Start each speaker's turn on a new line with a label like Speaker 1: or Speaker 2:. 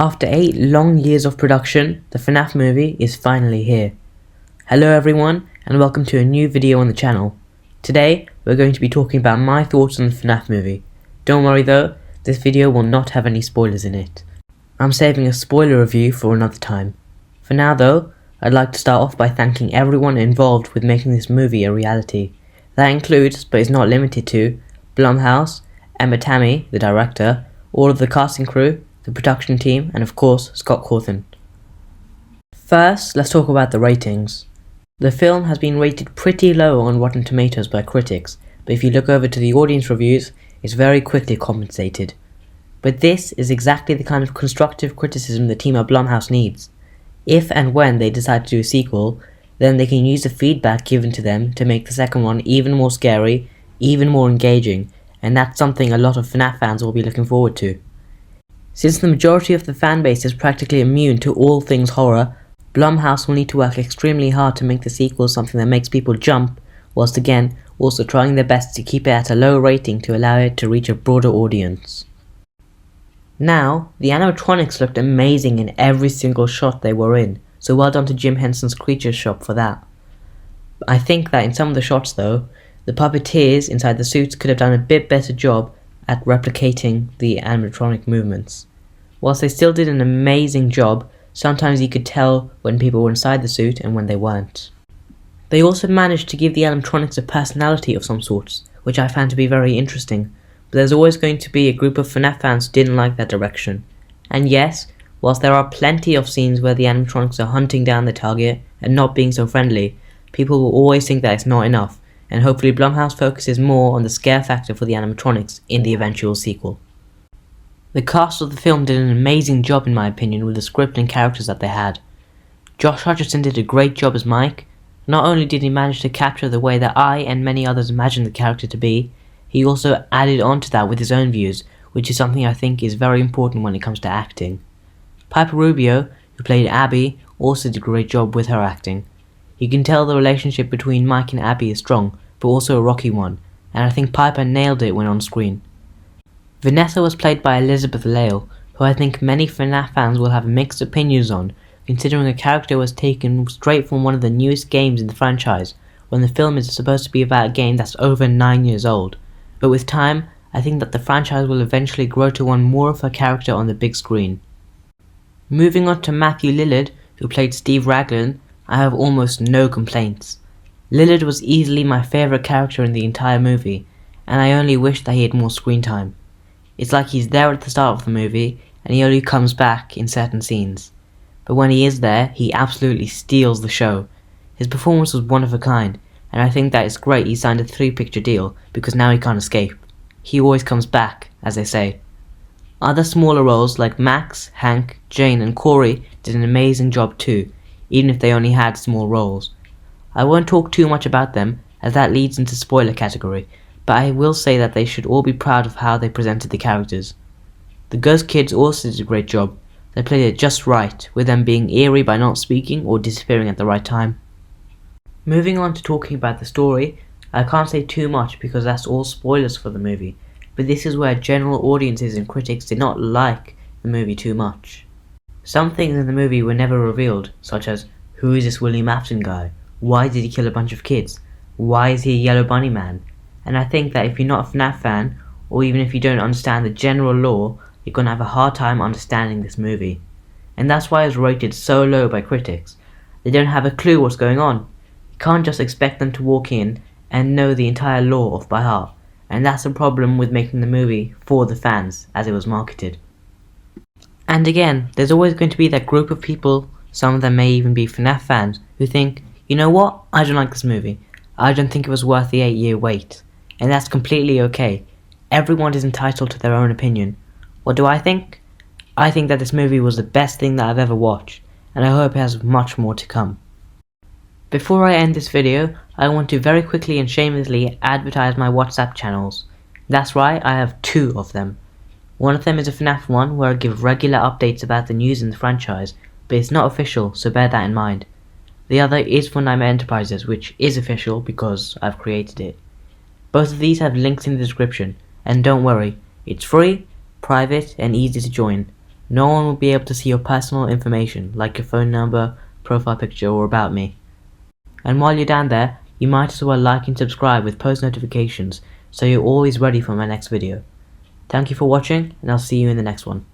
Speaker 1: After 8 long years of production, the FNAF movie is finally here. Hello everyone, and welcome to a new video on the channel. Today, we're going to be talking about my thoughts on the FNAF movie. Don't worry though, this video will not have any spoilers in it. I'm saving a spoiler review for another time. For now though, I'd like to start off by thanking everyone involved with making this movie a reality. That includes, but is not limited to, Blumhouse, Emma Tammy, the director, all of the casting crew, the production team, and of course, Scott Cawthon. First, let's talk about the ratings. The film has been rated pretty low on Rotten Tomatoes by critics, but if you look over to the audience reviews, it's very quickly compensated. But this is exactly the kind of constructive criticism the team at Blumhouse needs. If and when they decide to do a sequel, then they can use the feedback given to them to make the second one even more scary, even more engaging, and that's something a lot of FNAF fans will be looking forward to. Since the majority of the fanbase is practically immune to all things horror, Blumhouse will need to work extremely hard to make the sequel something that makes people jump, whilst again also trying their best to keep it at a low rating to allow it to reach a broader audience. Now, the animatronics looked amazing in every single shot they were in, so well done to Jim Henson's Creature Shop for that. I think that in some of the shots though, the puppeteers inside the suits could have done a bit better job at replicating the animatronic movements. Whilst they still did an amazing job, sometimes you could tell when people were inside the suit and when they weren't. They also managed to give the animatronics a personality of some sorts, which I found to be very interesting, but there's always going to be a group of FNAF fans who didn't like that direction. And yes, whilst there are plenty of scenes where the animatronics are hunting down the target and not being so friendly, people will always think that it's not enough, and hopefully Blumhouse focuses more on the scare factor for the animatronics in the eventual sequel. The cast of the film did an amazing job in my opinion with the script and characters that they had. Josh Huderson did a great job as Mike. Not only did he manage to capture the way that I and many others imagined the character to be, he also added on to that with his own views, which is something I think is very important when it comes to acting. Piper Rubio, who played Abby, also did a great job with her acting. You can tell the relationship between Mike and Abby is strong, but also a rocky one, and I think Piper nailed it when on screen. Vanessa was played by Elizabeth Lale, who I think many FNAF fans will have mixed opinions on, considering a character was taken straight from one of the newest games in the franchise, when the film is supposed to be about a game that's over 9 years old. But with time, I think that the franchise will eventually grow to want more of her character on the big screen. Moving on to Matthew Lillard, who played Steve Raglan, I have almost no complaints. Lillard was easily my favourite character in the entire movie, and I only wish that he had more screen time. It's like he's there at the start of the movie, and he only comes back in certain scenes. But when he is there, he absolutely steals the show. His performance was one of a kind, and I think that it's great he signed a 3-picture deal, because now he can't escape. He always comes back, as they say. Other smaller roles like Max, Hank, Jane and Corey did an amazing job too, even if they only had small roles. I won't talk too much about them, as that leads into spoiler category, but I will say that they should all be proud of how they presented the characters. The Ghost Kids also did a great job. They played it just right, with them being eerie by not speaking or disappearing at the right time. Moving on to talking about the story, I can't say too much because that's all spoilers for the movie, but this is where general audiences and critics did not like the movie too much. Some things in the movie were never revealed, such as, who is this William Afton guy? Why did he kill a bunch of kids? Why is he a yellow bunny man? And I think that if you're not a FNAF fan, or even if you don't understand the general lore, you're gonna have a hard time understanding this movie. And that's why it's rated so low by critics. They don't have a clue what's going on. You can't just expect them to walk in and know the entire lore off by heart, and that's the problem with making the movie for the fans, as it was marketed. And again, there's always going to be that group of people, some of them may even be FNAF fans, who think, you know what, I don't like this movie. I don't think it was worth the 8-year wait. And that's completely okay. Everyone is entitled to their own opinion. What do I think? I think that this movie was the best thing that I've ever watched, and I hope it has much more to come. Before I end this video, I want to very quickly and shamelessly advertise my WhatsApp channels. That's right, I have 2 of them. One of them is a FNAF one where I give regular updates about the news in the franchise, but it's not official, so bear that in mind. The other is for Nightmare Enterprises, which is official because I've created it. Both of these have links in the description, and don't worry, it's free, private and easy to join. No one will be able to see your personal information like your phone number, profile picture, or about me. And while you're down there, you might as well like and subscribe with post notifications so you're always ready for my next video. Thank you for watching, and I'll see you in the next one.